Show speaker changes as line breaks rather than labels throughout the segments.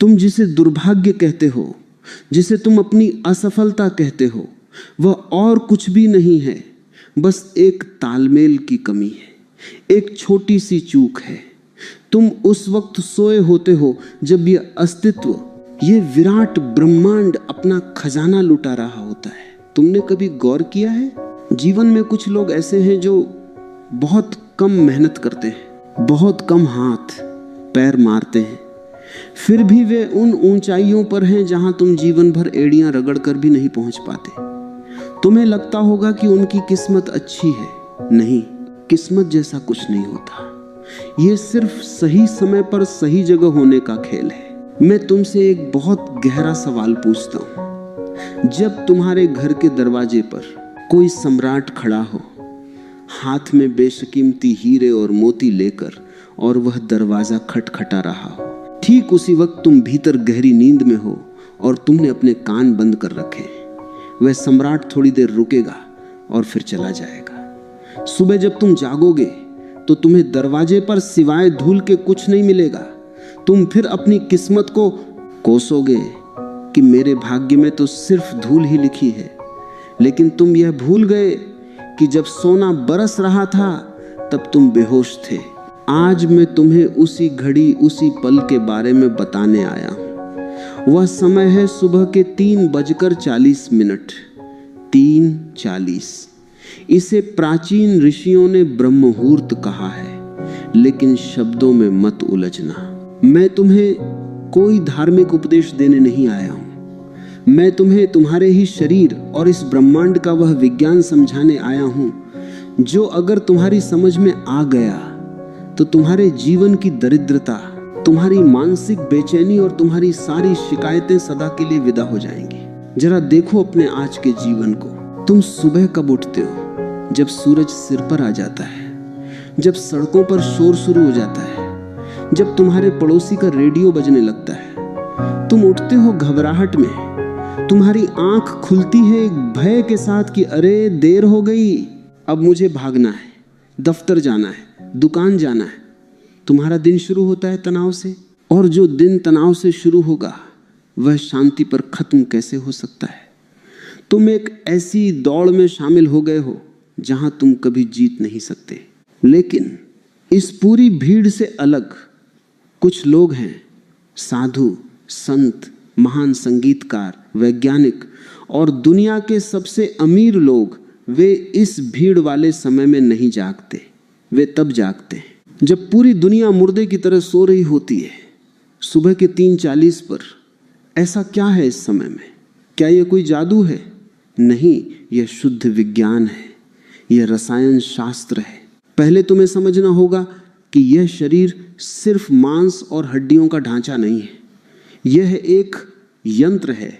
तुम जिसे दुर्भाग्य कहते हो, जिसे तुम अपनी असफलता कहते हो, वह और कुछ भी नहीं है, बस एक तालमेल की कमी है, एक छोटी सी चूक है। तुम उस वक्त सोए होते हो जब यह अस्तित्व, ये विराट ब्रह्मांड अपना खजाना लुटा रहा होता है। तुमने कभी गौर किया है? जीवन में कुछ लोग ऐसे हैं जो बहुत कम मेहनत करते हैं, बहुत कम हाथ पैर मारते हैं, फिर भी वे उन ऊंचाइयों पर हैं जहां तुम जीवन भर एड़ियां रगड़ कर भी नहीं पहुंच पाते। तुम्हें लगता होगा कि उनकी किस्मत अच्छी है। नहीं, किस्मत जैसा कुछ नहीं होता। ये सिर्फ सही समय पर सही जगह होने का खेल है। मैं तुमसे एक बहुत गहरा सवाल पूछता हूं। जब तुम्हारे घर के दरवाजे पर कोई सम्राट खड़ा हो, हाथ में बेशकीमती हीरे और मोती लेकर, और वह दरवाजा खटखटा रहा हो, ठीक उसी वक्त तुम भीतर गहरी नींद में हो और तुमने अपने कान बंद कर रखे, वह सम्राट थोड़ी देर रुकेगा और फिर चला जाएगा। सुबह जब तुम जागोगे तो तुम्हें दरवाजे पर सिवाय धूल के कुछ नहीं मिलेगा। तुम फिर अपनी किस्मत को कोसोगे कि मेरे भाग्य में तो सिर्फ धूल ही लिखी है, लेकिन तुम यह भूल गए कि जब सोना बरस रहा था तब तुम बेहोश थे। आज मैं तुम्हें उसी घड़ी, उसी पल के बारे में बताने आया हूं। वह समय है सुबह के 3:40। 3:40। इसे प्राचीन ऋषियों ने ब्रह्म मुहूर्त कहा है, लेकिन शब्दों में मत उलझना। मैं तुम्हें कोई धार्मिक उपदेश देने नहीं आया हूं। मैं तुम्हें तुम्हारे ही शरीर और इस ब्रह्मांड का वह विज्ञान समझाने आया हूं, जो अगर तुम्हारी समझ में आ गया तो तुम्हारे जीवन की दरिद्रता, तुम्हारी मानसिक बेचैनी और तुम्हारी सारी शिकायतें सदा के लिए विदा हो जाएंगी। जरा देखो अपने आज के जीवन को। तुम सुबह कब उठते हो? जब सूरज सिर पर आ जाता है, जब सड़कों पर शोर शुरू हो जाता है, जब तुम्हारे पड़ोसी का रेडियो बजने लगता है। तुम उठते हो घबराहट में, तुम्हारी आंख खुलती है एक भय के साथ कि अरे देर हो गई, अब मुझे भागना है, दफ्तर जाना है, दुकान जाना है। तुम्हारा दिन शुरू होता है तनाव से, और जो दिन तनाव से शुरू होगा वह शांति पर खत्म कैसे हो सकता है? तुम एक ऐसी दौड़ में शामिल हो गए हो जहां तुम कभी जीत नहीं सकते। लेकिन इस पूरी भीड़ से अलग कुछ लोग हैं, साधु, संत, महान संगीतकार, वैज्ञानिक और दुनिया के सबसे अमीर लोग। वे इस भीड़ वाले समय में नहीं जागते। वे तब जागते हैं जब पूरी दुनिया मुर्दे की तरह सो रही होती है, सुबह के 3:40 पर। ऐसा क्या है इस समय में? क्या यह कोई जादू है? नहीं, यह शुद्ध विज्ञान है, यह रसायन शास्त्र है। पहले तुम्हें समझना होगा कि यह शरीर सिर्फ मांस और हड्डियों का ढांचा नहीं है। यह एक यंत्र है,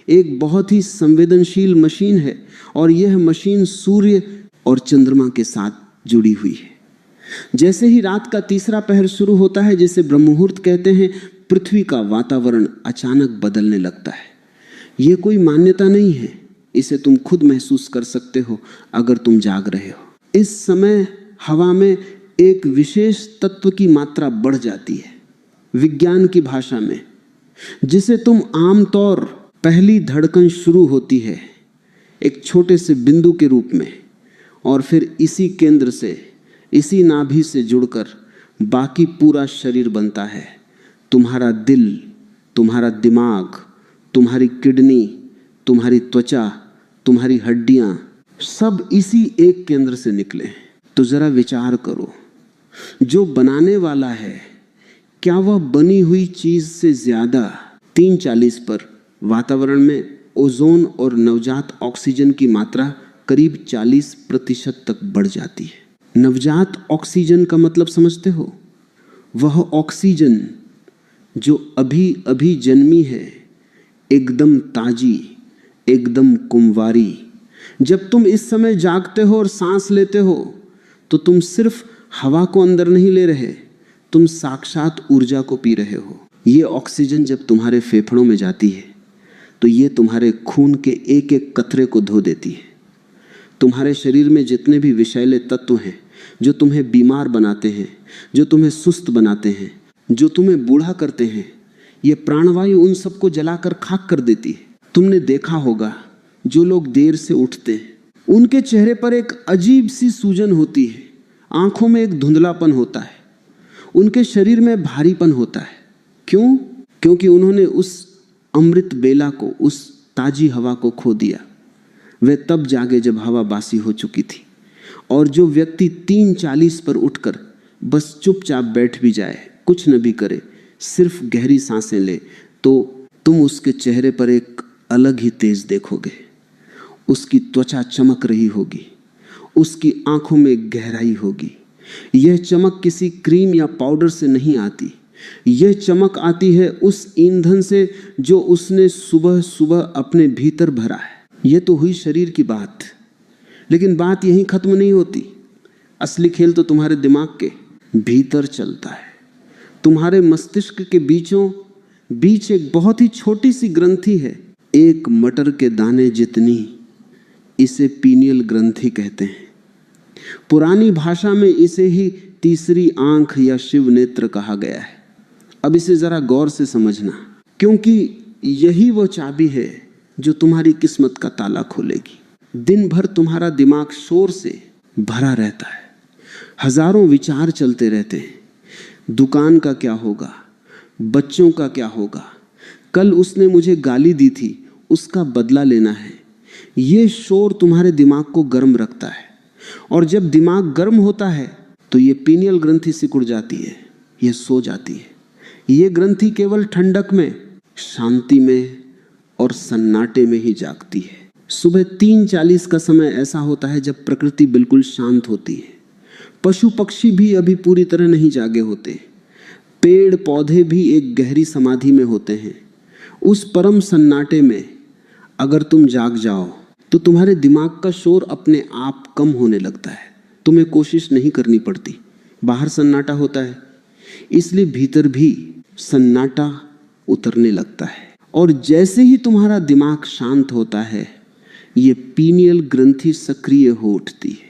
एक बहुत ही संवेदनशील मशीन है, और यह मशीन सूर्य और चंद्रमा के साथ जुड़ी हुई है। जैसे ही रात का तीसरा पहर शुरू होता है, जिसे ब्रह्म मुहूर्त कहते हैं, पृथ्वी का वातावरण अचानक बदलने लगता है। यह कोई मान्यता नहीं है, इसे तुम खुद महसूस कर सकते हो अगर तुम जाग रहे हो। इस समय हवा में एक विशेष तत्व की मात्रा बढ़ जाती है, विज्ञान की भाषा में, जिसे तुम आमतौर पहली धड़कन शुरू होती है एक छोटे से बिंदु के रूप में, और फिर इसी केंद्र से, इसी नाभि से जुड़कर बाकी पूरा शरीर बनता है। तुम्हारा दिल, तुम्हारा दिमाग, तुम्हारी किडनी, तुम्हारी त्वचा, तुम्हारी हड्डियां, सब इसी एक केंद्र से निकले हैं। तो जरा विचार करो, जो बनाने वाला है, क्या वह बनी हुई चीज से ज्यादा 3:40 पर वातावरण में ओजोन और नवजात ऑक्सीजन की मात्रा करीब 40% तक बढ़ जाती है। नवजात ऑक्सीजन का मतलब समझते हो? वह ऑक्सीजन जो अभी अभी जन्मी है, एकदम ताजी, एकदम कुंवारी। जब तुम इस समय जागते हो और सांस लेते हो तो तुम सिर्फ हवा को अंदर नहीं ले रहे, तुम साक्षात ऊर्जा को पी रहे हो। ये ऑक्सीजन जब तुम्हारे फेफड़ों में जाती है तो ये तुम्हारे खून के एक एक कतरे को धो देती है। तुम्हारे शरीर में जितने भी विषैले तत्व हैं जो तुम्हें बीमार बनाते हैं, जो तुम्हें सुस्त बनाते हैं, जो तुम्हें बूढ़ा करते हैं, ये प्राणवायु उन सबको जलाकर खाक कर देती है। तुमने देखा होगा जो लोग देर से उठते हैं उनके चेहरे पर एक अजीब सी सूजन होती है, आंखों में एक धुंधलापन होता है, उनके शरीर में भारीपन होता है। क्यों? क्योंकि उन्होंने उस अमृत बेला को, उस ताजी हवा को खो दिया। वे तब जागे जब हवा बासी हो चुकी थी। और जो व्यक्ति 3:40 पर उठकर बस चुपचाप बैठ भी जाए, कुछ न भी करे, सिर्फ गहरी सांसें ले, तो तुम उसके चेहरे पर एक अलग ही तेज देखोगे। उसकी त्वचा चमक रही होगी, उसकी आंखों में गहराई होगी। यह चमक किसी क्रीम या पाउडर से नहीं आती, यह चमक आती है उस ईंधन से जो उसने सुबह सुबह अपने भीतर भरा है। यह तो हुई शरीर की बात, लेकिन बात यहीं खत्म नहीं होती। असली खेल तो तुम्हारे दिमाग के भीतर चलता है। तुम्हारे मस्तिष्क के बीच एक बहुत ही छोटी सी ग्रंथि है, एक मटर के दाने जितनी, इसे पीनियल ग्रंथि कहते हैं। पुरानी भाषा में इसे ही तीसरी आंख या शिव नेत्र कहा गया है। अब इसे जरा गौर से समझना, क्योंकि यही वो चाबी है जो तुम्हारी किस्मत का ताला खोलेगी। दिन भर तुम्हारा दिमाग शोर से भरा रहता है, हजारों विचार चलते रहते हैं। दुकान का क्या होगा, बच्चों का क्या होगा, कल उसने मुझे गाली दी थी, उसका बदला लेना है। ये शोर तुम्हारे दिमाग को गर्म रखता है, और जब दिमाग गर्म होता है तो ये पीनियल ग्रंथि सिकुड़ जाती है, ये सो जाती है। ये ग्रंथि केवल ठंडक में, शांति में और सन्नाटे में ही जागती है। सुबह 3:40 का समय ऐसा होता है जब प्रकृति बिल्कुल शांत होती है। पशु पक्षी भी अभी पूरी तरह नहीं जागे होते, पेड़ पौधे भी एक गहरी समाधि में होते हैं। उस परम सन्नाटे में अगर तुम जाग जाओ तो तुम्हारे दिमाग का शोर अपने आप कम होने लगता है, तुम्हें कोशिश नहीं करनी पड़ती। बाहर सन्नाटा होता है, इसलिए भीतर भी सन्नाटा उतरने लगता है। और जैसे ही तुम्हारा दिमाग शांत होता है, ये पीनियल ग्रंथि सक्रिय हो उठती है।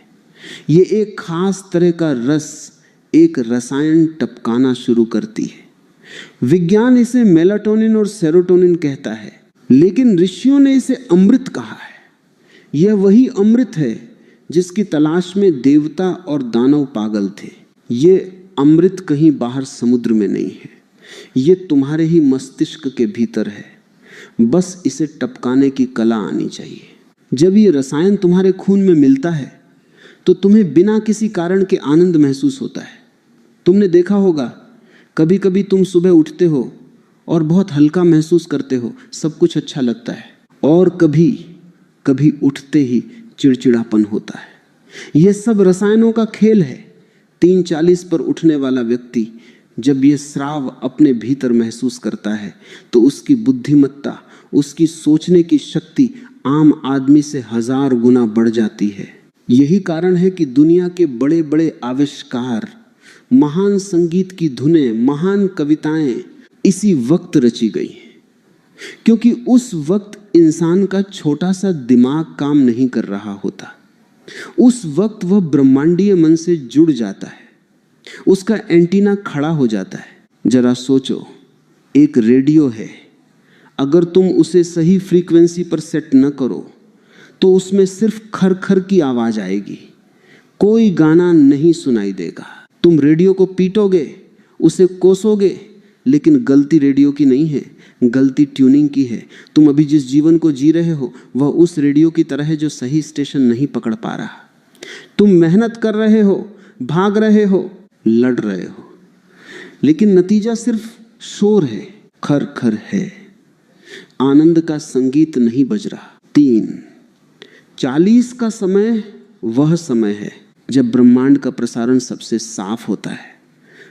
ये एक खास तरह का रस, एक रसायन टपकाना शुरू करती है। विज्ञान इसे मेलाटोनिन और सेरोटोनिन कहता है, लेकिन ऋषियों ने इसे अमृत कहा है। यह वही अमृत है जिसकी तलाश में देवता और दानव पागल थे। ये अमृत कहीं बाहर समुद्र में नहीं है, ये तुम्हारे ही मस्तिष्क के भीतर है। बस इसे टपकाने की कला आनी चाहिए। जब ये रसायन तुम्हारे खून में मिलता है तो तुम्हें बिना किसी कारण के आनंद महसूस होता है। तुमने देखा होगा, कभी कभी तुम सुबह उठते हो और बहुत हल्का महसूस करते हो, सब कुछ अच्छा लगता है, और कभी कभी उठते ही चिड़चिड़ापन होता है। यह सब रसायनों का खेल है। 3:40 पर उठने वाला व्यक्ति जब ये स्राव अपने भीतर महसूस करता है तो उसकी बुद्धिमत्ता, उसकी सोचने की शक्ति आम आदमी से 1000 गुना बढ़ जाती है। यही कारण है कि दुनिया के बड़े बड़े आविष्कार, महान संगीत की धुनें, महान कविताएं इसी वक्त रची गई हैं, क्योंकि उस वक्त इंसान का छोटा सा दिमाग काम नहीं कर रहा होता। उस वक्त वह ब्रह्मांडीय मन से जुड़ जाता है, उसका एंटीना खड़ा हो जाता है। जरा सोचो, एक रेडियो है, अगर तुम उसे सही फ्रीक्वेंसी पर सेट न करो तो उसमें सिर्फ खर खर की आवाज आएगी, कोई गाना नहीं सुनाई देगा। तुम रेडियो को पीटोगे, उसे कोसोगे, लेकिन गलती रेडियो की नहीं है, गलती ट्यूनिंग की है। तुम अभी जिस जीवन को जी रहे हो वह उस रेडियो की तरह है जो सही स्टेशन नहीं पकड़ पा रहा। तुम मेहनत कर रहे हो, भाग रहे हो, लड़ रहे हो, लेकिन नतीजा सिर्फ शोर है, खर खर है, आनंद का संगीत नहीं बज रहा। 3:40 का समय वह समय है जब ब्रह्मांड का प्रसारण सबसे साफ होता है,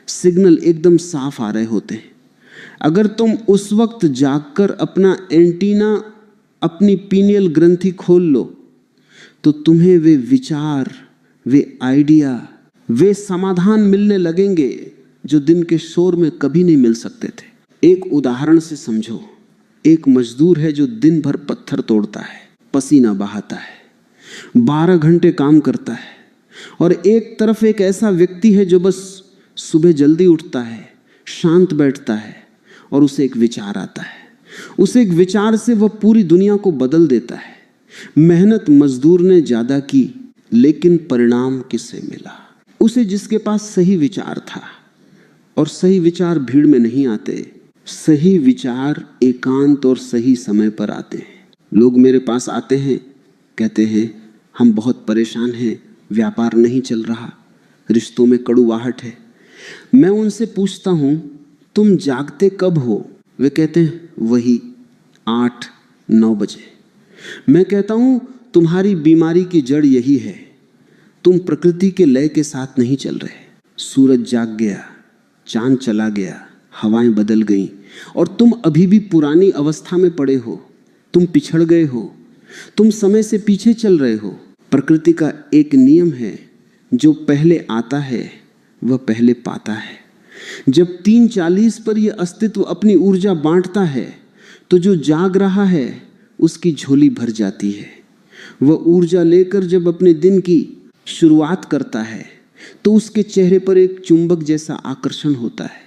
सिग्नल एकदम साफ आ रहे होते हैं। अगर तुम उस वक्त जागकर अपना एंटीना, अपनी पीनियल ग्रंथि खोल लो तो तुम्हें वे विचार, वे आइडिया, वे समाधान मिलने लगेंगे जो दिन के शोर में कभी नहीं मिल सकते थे। एक उदाहरण से समझो, एक मजदूर है जो दिन भर पत्थर तोड़ता है, पसीना बहाता है, 12 घंटे काम करता है, और एक तरफ एक ऐसा व्यक्ति है जो बस सुबह जल्दी उठता है, शांत बैठता है और उसे एक विचार आता है। उस एक विचार से वह पूरी दुनिया को बदल देता है। मेहनत मजदूर ने ज्यादा की, लेकिन परिणाम किससे मिला? उसे जिसके पास सही विचार था। और सही विचार भीड़ में नहीं आते, सही विचार एकांत और सही समय पर आते हैं। लोग मेरे पास आते हैं, कहते हैं हम बहुत परेशान हैं, व्यापार नहीं चल रहा, रिश्तों में कड़ुवाहट है। मैं उनसे पूछता हूं तुम जागते कब हो? वे कहते हैं वही 8-9 बजे। मैं कहता हूं तुम्हारी बीमारी की जड़ यही है, तुम प्रकृति के लय के साथ नहीं चल रहे। सूरज जाग गया, चांद चला गया, हवाएं बदल गईं और तुम अभी भी पुरानी अवस्था में पड़े हो। तुम पिछड़ गए हो, तुम समय से पीछे चल रहे हो। प्रकृति का एक नियम है, जो पहले आता है वह पहले पाता है। जब 3:40 पर यह अस्तित्व अपनी ऊर्जा बांटता है तो जो जाग रहा है उसकी झोली भर जाती है। वह ऊर्जा लेकर जब अपने दिन की शुरुआत करता है तो उसके चेहरे पर एक चुंबक जैसा आकर्षण होता है।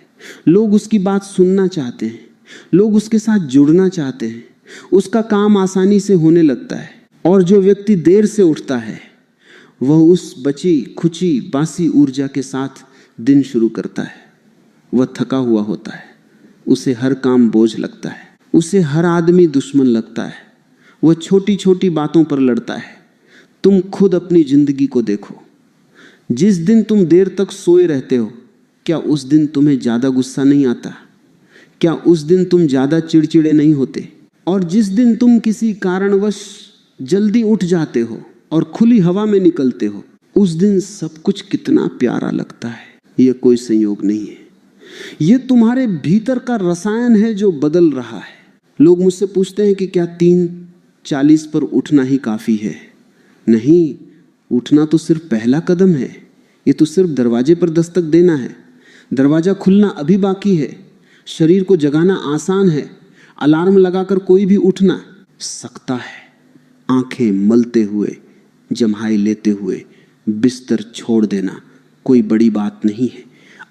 लोग उसकी बात सुनना चाहते हैं, लोग उसके साथ जुड़ना चाहते हैं, उसका काम आसानी से होने लगता है। और जो व्यक्ति देर से उठता है वह उस बची खुची बासी ऊर्जा के साथ दिन शुरू करता है। वह थका हुआ होता है, उसे हर काम बोझ लगता है, उसे हर आदमी दुश्मन लगता है, वह छोटी छोटी बातों पर लड़ता है। तुम खुद अपनी जिंदगी को देखो। जिस दिन तुम देर तक सोए रहते हो, क्या उस दिन तुम्हें ज्यादा गुस्सा नहीं आता? क्या उस दिन तुम ज्यादा चिड़चिड़े नहीं होते? और जिस दिन तुम किसी कारणवश जल्दी उठ जाते हो और खुली हवा में निकलते हो, उस दिन सब कुछ कितना प्यारा लगता है। यह कोई संयोग नहीं है, यह तुम्हारे भीतर का रसायन है जो बदल रहा है। लोग मुझसे पूछते हैं कि क्या 3:40 पर उठना ही काफी है? नहीं, उठना तो सिर्फ पहला कदम है। ये तो सिर्फ दरवाजे पर दस्तक देना है। दरवाजा खुलना अभी बाकी है। शरीर को जगाना आसान है, अलार्म लगाकर कोई भी उठना सकता है। आंखें मलते हुए, जम्हाई लेते हुए बिस्तर छोड़ देना कोई बड़ी बात नहीं है।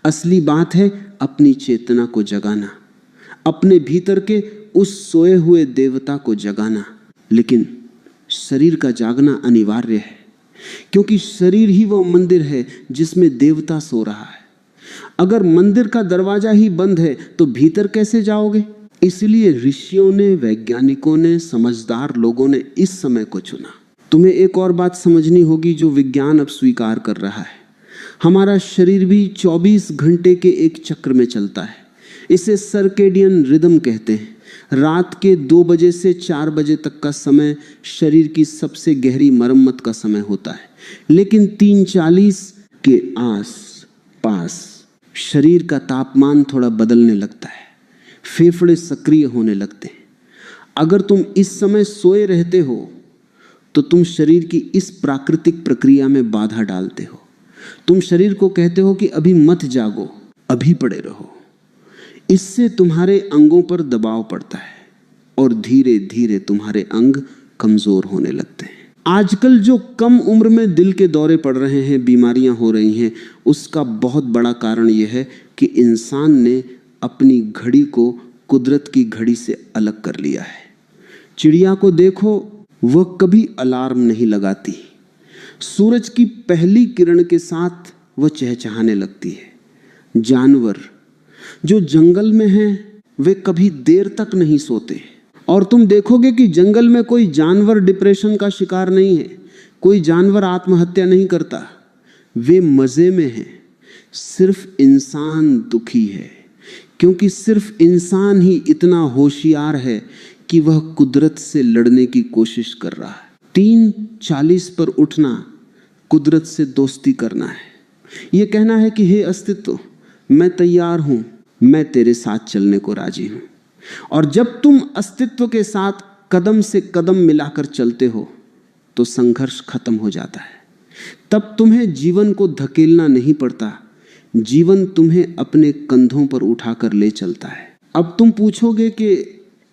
असली बात है अपनी चेतना को जगाना, अपने भीतर के उस सोए हुए देवता को जगाना। लेकिन शरीर का जागना अनिवार्य है, क्योंकि शरीर ही वो मंदिर है जिसमें देवता सो रहा है। अगर मंदिर का दरवाजा ही बंद है तो भीतर कैसे जाओगे? इसलिए ऋषियों ने, वैज्ञानिकों ने, समझदार लोगों ने इस समय को चुना। तुम्हें एक और बात समझनी होगी जो विज्ञान अब स्वीकार कर रहा है। हमारा शरीर भी 24 घंटे के एक चक्र में चलता है। इसे सर्केडियन रिदम कहते हैं। रात के 2 बजे से 4 बजे तक का समय शरीर की सबसे गहरी मरम्मत का समय होता है। लेकिन 3:40 के आस पास शरीर का तापमान थोड़ा बदलने लगता है, फेफड़े सक्रिय होने लगते हैं। अगर तुम इस समय सोए रहते हो तो तुम शरीर की इस प्राकृतिक प्रक्रिया में बाधा डालते हो। तुम शरीर को कहते हो कि अभी मत जागो, अभी पड़े रहो। इससे तुम्हारे अंगों पर दबाव पड़ता है और धीरे धीरे तुम्हारे अंग कमजोर होने लगते हैं। आजकल जो कम उम्र में दिल के दौरे पड़ रहे हैं, बीमारियां हो रही हैं, उसका बहुत बड़ा कारण यह है कि इंसान ने अपनी घड़ी को कुदरत की घड़ी से अलग कर लिया है। चिड़िया को देखो, वह कभी अलार्म नहीं लगाती। सूरज की पहली किरण के साथ वह चहचहाने लगती है। जानवर जो जंगल में हैं, वे कभी देर तक नहीं सोते। और तुम देखोगे कि जंगल में कोई जानवर डिप्रेशन का शिकार नहीं है, कोई जानवर आत्महत्या नहीं करता। वे मजे में हैं। सिर्फ इंसान दुखी है, क्योंकि सिर्फ इंसान ही इतना होशियार है कि वह कुदरत से लड़ने की कोशिश कर रहा है। 3:40 पर उठना कुदरत से दोस्ती करना है। यह कहना है कि हे अस्तित्व, मैं तैयार हूं, मैं तेरे साथ चलने को राजी हूं। और जब तुम अस्तित्व के साथ कदम से कदम मिलाकर चलते हो तो संघर्ष खत्म हो जाता है। तब तुम्हें जीवन को धकेलना नहीं पड़ता, जीवन तुम्हें अपने कंधों पर उठाकर ले चलता है। अब तुम पूछोगे कि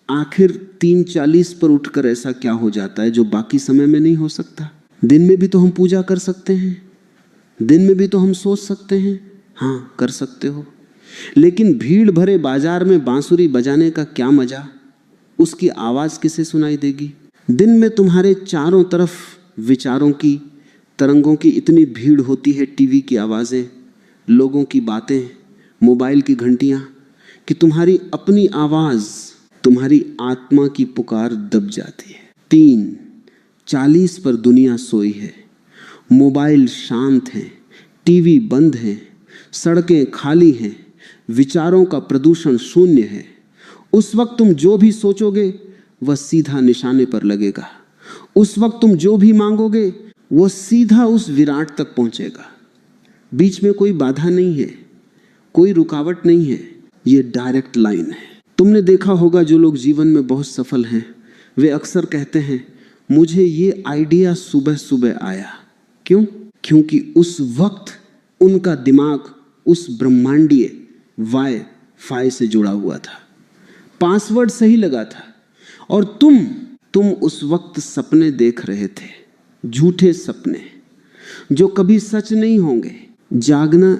आखिर 3:40 पर उठकर ऐसा क्या हो जाता है जो बाकी समय में नहीं हो सकता? दिन में भी तो हम पूजा कर सकते हैं, दिन में भी तो हम सोच सकते हैं। हाँ, कर सकते हो। लेकिन भीड़ भरे बाजार में बांसुरी बजाने का क्या मजा, उसकी आवाज किसे सुनाई देगी। दिन में तुम्हारे चारों तरफ विचारों की तरंगों की इतनी भीड़ होती है, टीवी की आवाजें, लोगों की बातें, मोबाइल की घंटियां, कि तुम्हारी अपनी आवाज, तुम्हारी आत्मा की पुकार दब जाती है। 3:40 पर दुनिया सोई है, मोबाइल शांत हैं, टीवी बंद हैं, सड़कें खाली हैं, विचारों का प्रदूषण शून्य है। उस वक्त तुम जो भी सोचोगे वह सीधा निशाने पर लगेगा। उस वक्त तुम जो भी मांगोगे वो सीधा उस विराट तक पहुंचेगा। बीच में कोई बाधा नहीं है, कोई रुकावट नहीं है, ये डायरेक्ट लाइन है। तुमने देखा होगा जो लोग जीवन में बहुत सफल हैं, वे अक्सर कहते हैं मुझे ये आइडिया सुबह सुबह आया। क्यों? क्योंकि उस वक्त उनका दिमाग उस ब्रह्मांडीय वाई-फाई से जुड़ा हुआ था, पासवर्ड सही लगा था। और तुम उस वक्त सपने देख रहे थे, झूठे सपने जो कभी सच नहीं होंगे। जागना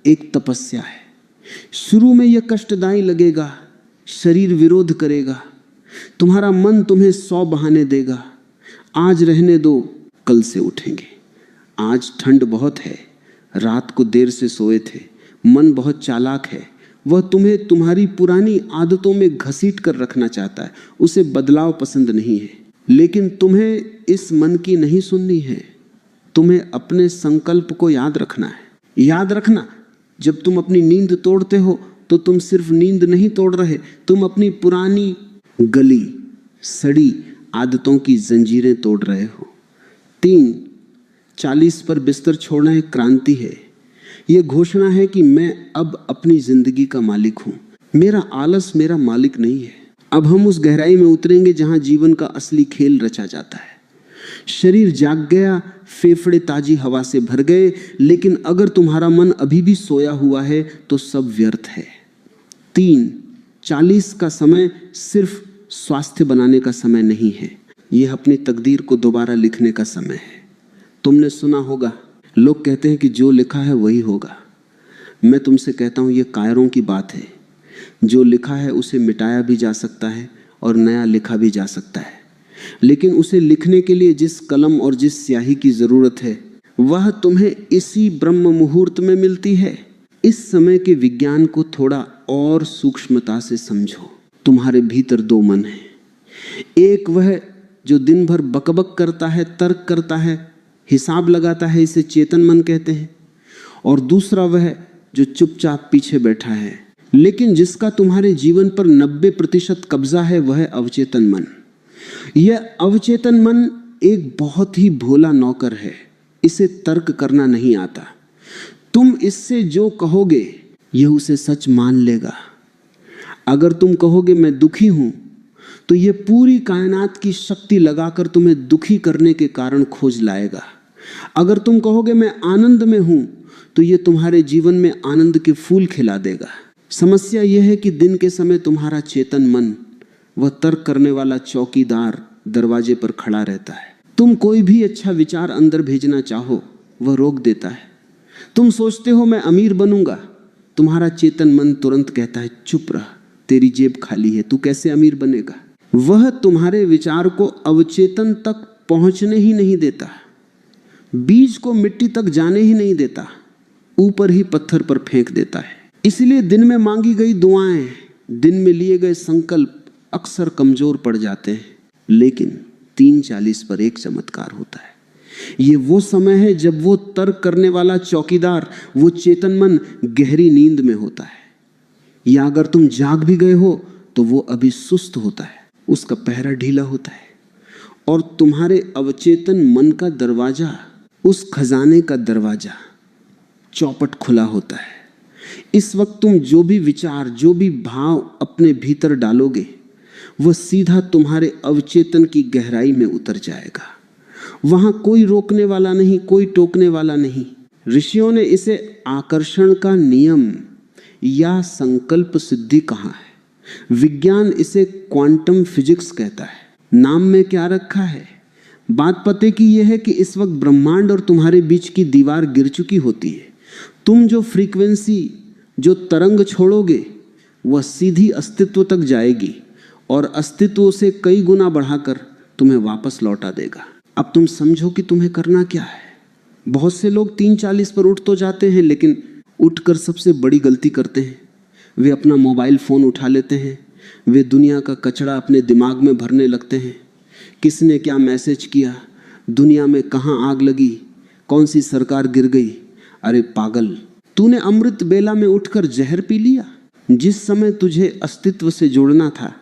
एक तपस्या है। शुरू में यह कष्टदायी लगेगा, शरीर विरोध करेगा, तुम्हारा मन तुम्हें 100 बहाने देगा। आज रहने दो, कल से उठेंगे। आज ठंड बहुत है, रात को देर से सोए थे, मन बहुत चालाक है, वह तुम्हें तुम्हारी पुरानी आदतों में घसीट कर रखना चाहता है, उसे बदलाव पसंद नहीं है। लेकिन तुम्हें इस मन की नहीं सुननी है, तुम्हें अपने संकल्प को याद रखना है। याद रखना, जब तुम अपनी नींद तोड़ते हो तो तुम सिर्फ नींद नहीं तोड़ रहे, तुम अपनी पुरानी गली सड़ी आदतों की जंजीरें तोड़ रहे हो। 3:40 पर बिस्तर छोड़ना एक क्रांति है। यह घोषणा है कि मैं अब अपनी जिंदगी का मालिक हूं, मेरा आलस मेरा मालिक नहीं है। अब हम उस गहराई में उतरेंगे जहां जीवन का असली खेल रचा जाता है। शरीर जाग गया, फेफड़े ताजी हवा से भर गए, लेकिन अगर तुम्हारा मन अभी भी सोया हुआ है तो सब व्यर्थ है। 3:40 का समय सिर्फ स्वास्थ्य बनाने का समय नहीं है, यह अपनी तकदीर को दोबारा लिखने का समय है। तुमने सुना होगा, लोग कहते हैं कि जो लिखा है वही होगा। मैं तुमसे कहता हूं, यह कायरों की बात है। जो लिखा है उसे मिटाया भी जा सकता है और नया लिखा भी जा सकता है, लेकिन उसे लिखने के लिए जिस कलम और जिस स्याही की जरूरत है वह तुम्हें इसी ब्रह्म मुहूर्त में मिलती है। इस समय के विज्ञान को थोड़ा और सूक्ष्मता से समझो। तुम्हारे भीतर 2 मन हैं। एक वह जो दिन भर बकबक करता है, तर्क करता है, हिसाब लगाता है, इसे चेतन मन कहते हैं। और दूसरा वह जो चुपचाप पीछे बैठा है, लेकिन जिसका तुम्हारे जीवन पर 90% कब्जा है, वह अवचेतन मन। यह अवचेतन मन एक बहुत ही भोला नौकर है, इसे तर्क करना नहीं आता। तुम इससे जो कहोगे यह उसे सच मान लेगा। अगर तुम कहोगे मैं दुखी हूं, तो यह पूरी कायनात की शक्ति लगाकर तुम्हें दुखी करने के कारण खोज लाएगा। अगर तुम कहोगे मैं आनंद में हूं, तो यह तुम्हारे जीवन में आनंद के फूल खिला देगा। समस्या यह है कि दिन के समय तुम्हारा चेतन मन, वह तर्क करने वाला चौकीदार, दरवाजे पर खड़ा रहता है। तुम कोई भी अच्छा विचार अंदर भेजना चाहो, वह रोक देता है। तुम सोचते हो मैं अमीर बनूंगा, तुम्हारा चेतन मन तुरंत कहता है चुप रह, तेरी जेब खाली है, तू कैसे अमीर बनेगा। वह तुम्हारे विचार को अवचेतन तक पहुंचने ही नहीं देता, बीज को मिट्टी तक जाने ही नहीं देता, ऊपर ही पत्थर पर फेंक देता है। इसलिए दिन में मांगी गई दुआएं, दिन में लिए गए संकल्प अक्सर कमजोर पड़ जाते हैं। लेकिन 3:40 पर एक चमत्कार होता है। ये वो समय है जब वो तर्क करने वाला चौकीदार, वो चेतन मन गहरी नींद में होता है, या अगर तुम जाग भी गए हो तो वो अभी सुस्त होता है, उसका पहरा ढीला होता है। और तुम्हारे अवचेतन मन का दरवाजा, उस खजाने का दरवाजा चौपट खुला होता है। इस वक्त तुम जो भी विचार, जो भी भाव अपने भीतर डालोगे, वह सीधा तुम्हारे अवचेतन की गहराई में उतर जाएगा। वहां कोई रोकने वाला नहीं, कोई टोकने वाला नहीं। ऋषियों ने इसे आकर्षण का नियम या संकल्प सिद्धि कहा है। विज्ञान इसे क्वांटम फिजिक्स कहता है। नाम में क्या रखा है? बात पते की यह है कि इस वक्त ब्रह्मांड और तुम्हारे बीच की दीवार गिर चुकी होती है। तुम जो फ्रीक्वेंसी जो तरंग छोड़ोगे वह सीधी अस्तित्व तक जाएगी और अस्तित्व से कई गुना बढ़ाकर तुम्हें वापस लौटा देगा। अब तुम समझो कि तुम्हें करना क्या है। बहुत से लोग 3:40 पर उठ तो जाते हैं, लेकिन उठकर सबसे बड़ी गलती करते हैं। वे अपना मोबाइल फ़ोन उठा लेते हैं, वे दुनिया का कचरा अपने दिमाग में भरने लगते हैं। किसने क्या मैसेज किया, दुनिया में कहाँ आग लगी, कौन सी सरकार गिर गई। अरे पागल, तूने अमृत बेला में उठकर जहर पी लिया। जिस समय तुझे अस्तित्व से जुड़ना था,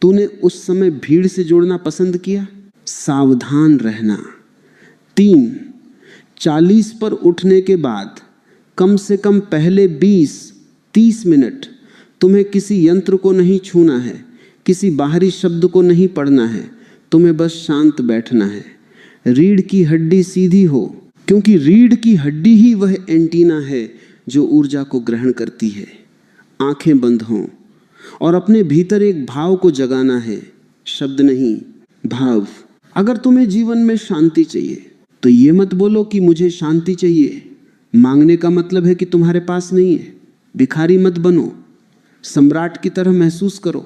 तूने उस समय भीड़ से जुड़ना पसंद किया। सावधान रहना। 3:40 पर उठने के बाद कम से कम पहले 20-30 मिनट तुम्हें किसी यंत्र को नहीं छूना है, किसी बाहरी शब्द को नहीं पढ़ना है, तुम्हें बस शांत बैठना है। रीढ़ की हड्डी सीधी हो, क्योंकि रीढ़ की हड्डी ही वह एंटीना है जो ऊर्जा को ग्रहण करती है। आंखें बंद हों और अपने भीतर एक भाव को जगाना है, शब्द नहीं, भाव। अगर तुम्हें जीवन में शांति चाहिए तो ये मत बोलो कि मुझे शांति चाहिए। मांगने का मतलब है कि तुम्हारे पास नहीं है। भिखारी मत बनो, सम्राट की तरह महसूस करो।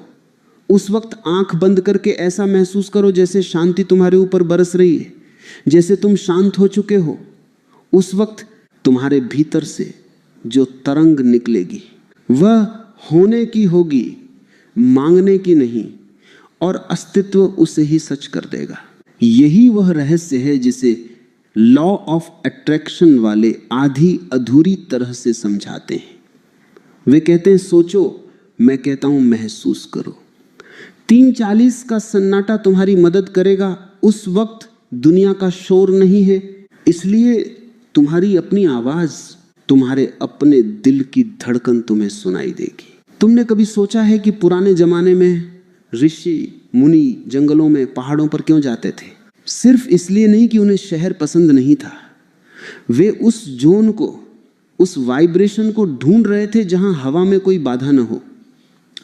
उस वक्त आंख बंद करके ऐसा महसूस करो जैसे शांति तुम्हारे ऊपर बरस रही है, जैसे तुम शांत हो चुके हो। उस वक्त तुम्हारे भीतर से जो तरंग निकलेगी वह होने की होगी, मांगने की नहीं, और अस्तित्व उसे ही सच कर देगा। यही वह रहस्य है जिसे लॉ ऑफ अट्रैक्शन वाले आधी अधूरी तरह से समझाते हैं। वे कहते हैं सोचो, मैं कहता हूं महसूस करो। 3:40 का सन्नाटा तुम्हारी मदद करेगा। उस वक्त दुनिया का शोर नहीं है, इसलिए तुम्हारी अपनी आवाज, तुम्हारे अपने दिल की धड़कन तुम्हें सुनाई देगी। तुमने कभी सोचा है कि पुराने जमाने में ऋषि मुनि जंगलों में, पहाड़ों पर क्यों जाते थे? सिर्फ इसलिए नहीं कि उन्हें शहर पसंद नहीं था, वे उस जोन को, उस वाइब्रेशन को ढूंढ रहे थे जहां हवा में कोई बाधा न हो।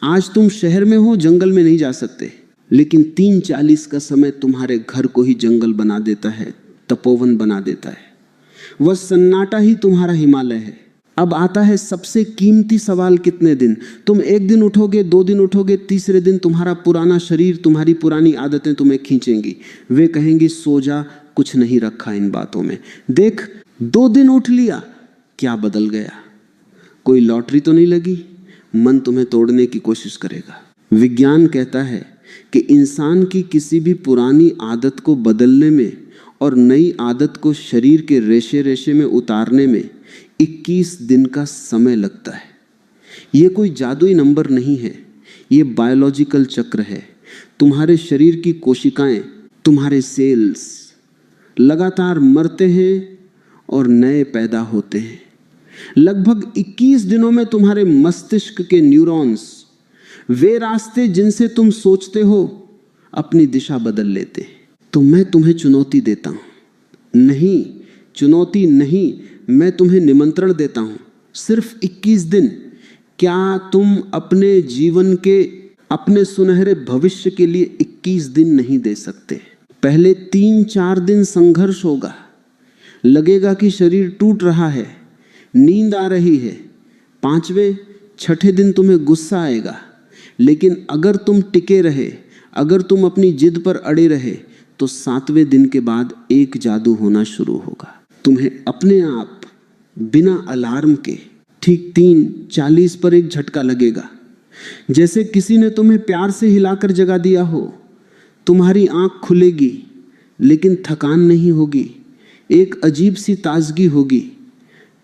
आज तुम शहर में हो, जंगल में नहीं जा सकते, लेकिन 3:40 का समय तुम्हारे घर को ही जंगल बना देता है, तपोवन बना देता है। वह सन्नाटा ही तुम्हारा हिमालय है। अब आता है सबसे कीमती सवाल, कितने दिन? तुम एक दिन उठोगे, 2 दिन उठोगे, तीसरे दिन तुम्हारा पुराना शरीर, तुम्हारी पुरानी आदतें तुम्हें खींचेंगी। वे कहेंगी सो जा, कुछ नहीं रखा इन बातों में। देख, 2 दिन उठ लिया, क्या बदल गया? कोई लॉटरी तो नहीं लगी? मन तुम्हें तोड़ने की कोशिश करेगा। विज्ञान कहता है कि इंसान की किसी भी पुरानी आदत को बदलने में और नई आदत को शरीर के रेशे रेशे में उतारने में 21 दिन का समय लगता है। ये कोई जादुई नंबर नहीं है, ये बायोलॉजिकल चक्र है। तुम्हारे शरीर की कोशिकाएं, तुम्हारे सेल्स लगातार मरते हैं और नए पैदा होते हैं। लगभग 21 दिनों में तुम्हारे मस्तिष्क के न्यूरॉन्स, वे रास्ते जिनसे तुम सोचते हो, अपनी दिशा बदल लेते हैं। तो मैं तुम्हें चुनौती देता हूं। नहीं, चुनौती नहीं, मैं तुम्हें निमंत्रण देता हूं। सिर्फ 21 दिन। क्या तुम अपने जीवन के, अपने सुनहरे भविष्य के लिए 21 दिन नहीं दे सकते? पहले 3-4 दिन संघर्ष होगा, लगेगा कि शरीर टूट रहा है, नींद आ रही है। 5वें-6ठे दिन तुम्हें गुस्सा आएगा, लेकिन अगर तुम टिके रहे, अगर तुम अपनी जिद पर अड़े रहे, तो 7वें दिन के बाद एक जादू होना शुरू होगा। तुम्हें अपने आप बिना अलार्म के ठीक 3:40 पर एक झटका लगेगा, जैसे किसी ने तुम्हें प्यार से हिलाकर जगा दिया हो। तुम्हारी आंख खुलेगी, लेकिन थकान नहीं होगी, एक अजीब सी ताजगी होगी।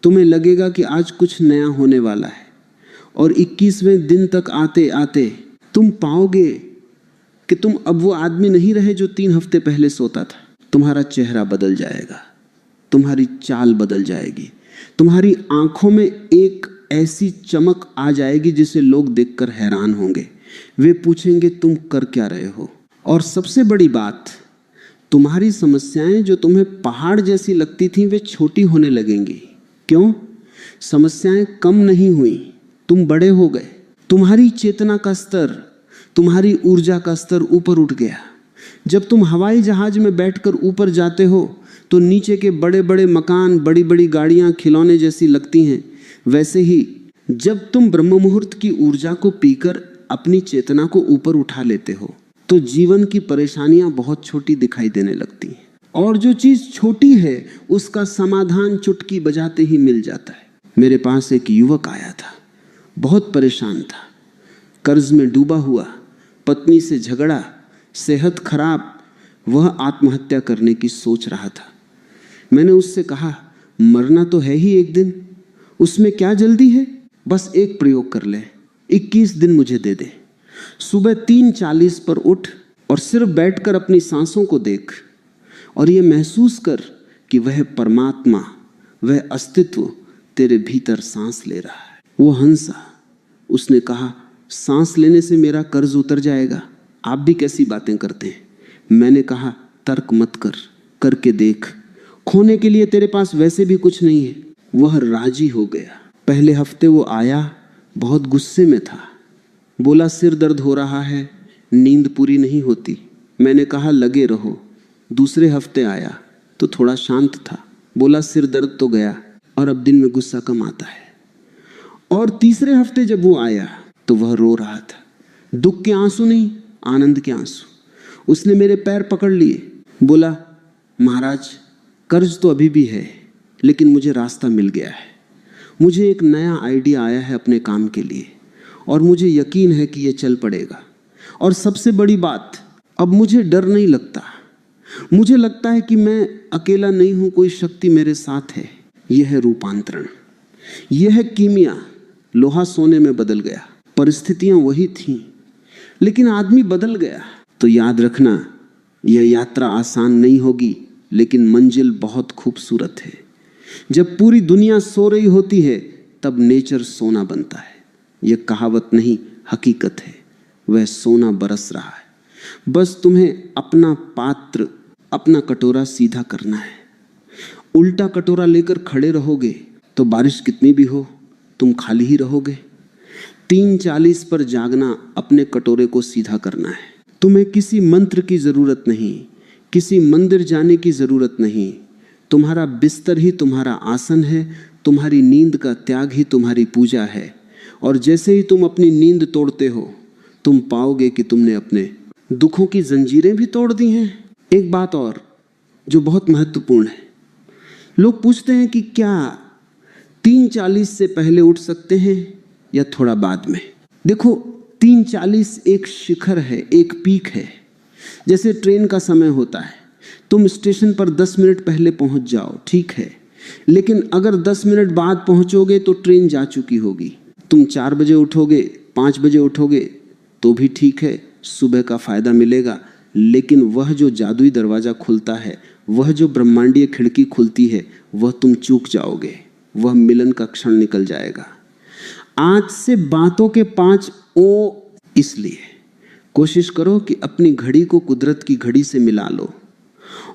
तुम्हें लगेगा कि आज कुछ नया होने वाला है। और 21वें दिन तक आते आते तुम पाओगे कि तुम अब वो आदमी नहीं रहे जो 3 हफ्ते पहले सोता था। तुम्हारा चेहरा बदल जाएगा, तुम्हारी चाल बदल जाएगी, तुम्हारी आंखों में एक ऐसी चमक आ जाएगी जिसे लोग देखकर हैरान होंगे। वे पूछेंगे तुम कर क्या रहे हो? और सबसे बड़ी बात, तुम्हारी समस्याएं जो तुम्हें पहाड़ जैसी लगती थी, वे छोटी होने लगेंगी। क्यों? समस्याएं कम नहीं हुई, तुम बड़े हो गए। तुम्हारी चेतना का स्तर, तुम्हारी ऊर्जा का स्तर ऊपर उठ गया। जब तुम हवाई जहाज में बैठकर ऊपर जाते हो तो नीचे के बड़े बड़े मकान, बड़ी बड़ी गाड़ियां खिलौने जैसी लगती हैं। वैसे ही जब तुम ब्रह्म मुहूर्त की ऊर्जा को पीकर अपनी चेतना को ऊपर उठा लेते हो तो जीवन की परेशानियां बहुत छोटी दिखाई देने लगती हैं, और जो चीज छोटी है उसका समाधान चुटकी बजाते ही मिल जाता है। मेरे पास एक युवक आया था, बहुत परेशान था, कर्ज में डूबा हुआ, पत्नी से झगड़ा, सेहत खराब, वह आत्महत्या करने की सोच रहा था। मैंने उससे कहा, मरना तो है ही एक दिन, उसमें क्या जल्दी है, बस एक प्रयोग कर ले, 21 दिन मुझे दे दे। सुबह 3:40 पर उठ और सिर्फ बैठकर अपनी सांसों को देख और ये महसूस कर कि वह परमात्मा, वह अस्तित्व तेरे भीतर सांस ले रहा है। वो हंसा, उसने कहा, सांस लेने से मेरा कर्ज उतर जाएगा, आप भी कैसी बातें करते हैं। मैंने कहा, तर्क मत कर, करके देख, खोने के लिए तेरे पास वैसे भी कुछ नहीं है। वह राजी हो गया। पहले हफ्ते वो आया, बहुत गुस्से में था, बोला सिर दर्द हो रहा है, नींद पूरी नहीं होती। मैंने कहा लगे रहो। दूसरे हफ्ते आया तो थोड़ा शांत था, बोला सिर दर्द तो गया और अब दिन में गुस्सा कम आता है। और तीसरे हफ्ते जब वो आया तो वह रो रहा था, दुख के आंसू नहीं, आनंद के आंसू। उसने मेरे पैर पकड़ लिए, बोला महाराज कर्ज तो अभी भी है, लेकिन मुझे रास्ता मिल गया है, मुझे एक नया आइडिया आया है अपने काम के लिए और मुझे यकीन है कि यह चल पड़ेगा। और सबसे बड़ी बात, अब मुझे डर नहीं लगता, मुझे लगता है कि मैं अकेला नहीं हूं, कोई शक्ति मेरे साथ है। यह है रूपांतरण, यह है कीमिया। लोहा सोने में बदल गया, परिस्थितियां वही थीं, लेकिन आदमी बदल गया। तो याद रखना, यह यात्रा आसान नहीं होगी, लेकिन मंजिल बहुत खूबसूरत है। जब पूरी दुनिया सो रही होती है तब नेचर सोना बनता है। यह कहावत नहीं, हकीकत है। वह सोना बरस रहा है, बस तुम्हें अपना पात्र, अपना कटोरा सीधा करना है। उल्टा कटोरा लेकर खड़े रहोगे तो बारिश कितनी भी हो तुम खाली ही रहोगे। 3:40 पर जागना, अपने कटोरे को सीधा करना है। तुम्हें किसी मंत्र की जरूरत नहीं, किसी मंदिर जाने की जरूरत नहीं। तुम्हारा बिस्तर ही तुम्हारा आसन है, तुम्हारी नींद का त्याग ही तुम्हारी पूजा है। और जैसे ही तुम अपनी नींद तोड़ते हो तुम पाओगे कि तुमने अपने दुखों की जंजीरें भी तोड़ दी हैं। एक बात और जो बहुत महत्वपूर्ण है, लोग पूछते हैं कि क्या 3:40 से पहले उठ सकते हैं या थोड़ा बाद में। देखो, 3:40 एक शिखर है, एक पीक है। जैसे ट्रेन का समय होता है, तुम स्टेशन पर 10 मिनट पहले पहुंच जाओ, ठीक है, लेकिन अगर 10 मिनट बाद पहुंचोगे तो ट्रेन जा चुकी होगी। तुम 4 बजे उठोगे, 5 बजे उठोगे तो भी ठीक है, सुबह का फायदा मिलेगा। लेकिन वह जो जादुई दरवाजा खुलता है, वह जो ब्रह्मांडीय खिड़की खुलती है, वह तुम चूक जाओगे। वह मिलन का क्षण निकल जाएगा। आज से बातों के 5 ओ, इसलिए कोशिश करो कि अपनी घड़ी को कुदरत की घड़ी से मिला लो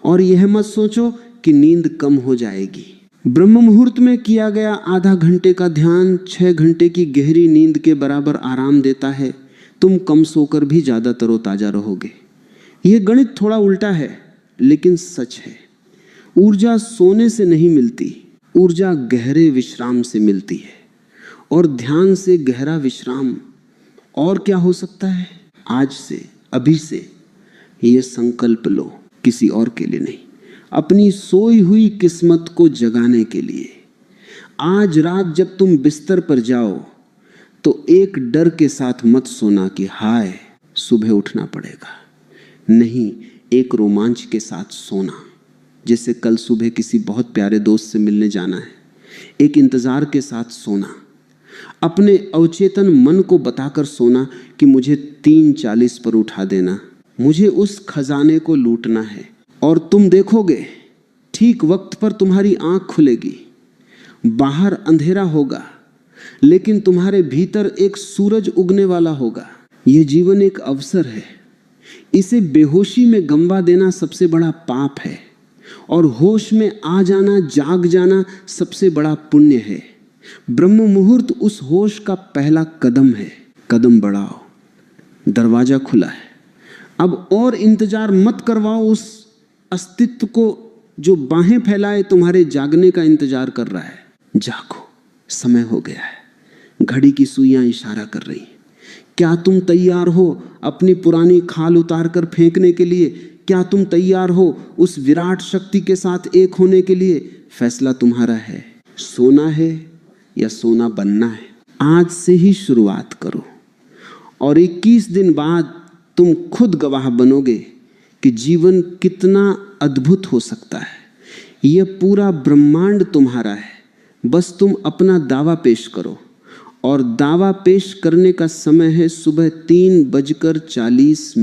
और यह मत सोचो कि नींद कम हो जाएगी। ब्रह्म मुहूर्त में किया गया आधा घंटे का ध्यान 6 घंटे की गहरी नींद के बराबर आराम देता है। तुम कम सोकर भी ज्यादा तरोताजा रहोगे। यह गणित थोड़ा उल्टा है लेकिन सच है। ऊर्जा सोने से नहीं मिलती, ऊर्जा गहरे विश्राम से मिलती है, और ध्यान से गहरा विश्राम और क्या हो सकता है। आज से, अभी से ये संकल्प लो, किसी और के लिए नहीं, अपनी सोई हुई किस्मत को जगाने के लिए। आज रात जब तुम बिस्तर पर जाओ तो एक डर के साथ मत सोना कि हाय सुबह उठना पड़ेगा। नहीं, एक रोमांच के साथ सोना, जैसे कल सुबह किसी बहुत प्यारे दोस्त से मिलने जाना है। एक इंतजार के साथ सोना, अपने अवचेतन मन को बताकर सोना कि मुझे 3:40 पर उठा देना, मुझे उस खजाने को लूटना है। और तुम देखोगे ठीक वक्त पर तुम्हारी आंख खुलेगी। बाहर अंधेरा होगा लेकिन तुम्हारे भीतर एक सूरज उगने वाला होगा। यह जीवन एक अवसर है, इसे बेहोशी में गंवा देना सबसे बड़ा पाप है, और होश में आ जाना, जाग जाना सबसे बड़ा पुण्य है। ब्रह्म मुहूर्त उस होश का पहला कदम है। कदम बढ़ाओ, दरवाजा खुला है। अब और इंतजार मत करवाओ उस अस्तित्व को जो बाहें फैलाए तुम्हारे जागने का इंतजार कर रहा है। जागो, समय हो गया है। घड़ी की सुइयां इशारा कर रही हैं। क्या तुम तैयार हो अपनी पुरानी खाल उतार कर फेंकने के लिए? क्या तुम तैयार हो उस विराट शक्ति के साथ एक होने के लिए? फैसला तुम्हारा है। सोना है या सोना बनना है। आज से ही शुरुआत करो और 21 दिन बाद तुम खुद गवाह बनोगे कि जीवन कितना अद्भुत हो सकता है। यह पूरा ब्रह्मांड तुम्हारा है, बस तुम अपना दावा पेश करो। और दावा पेश करने का समय है सुबह 3:40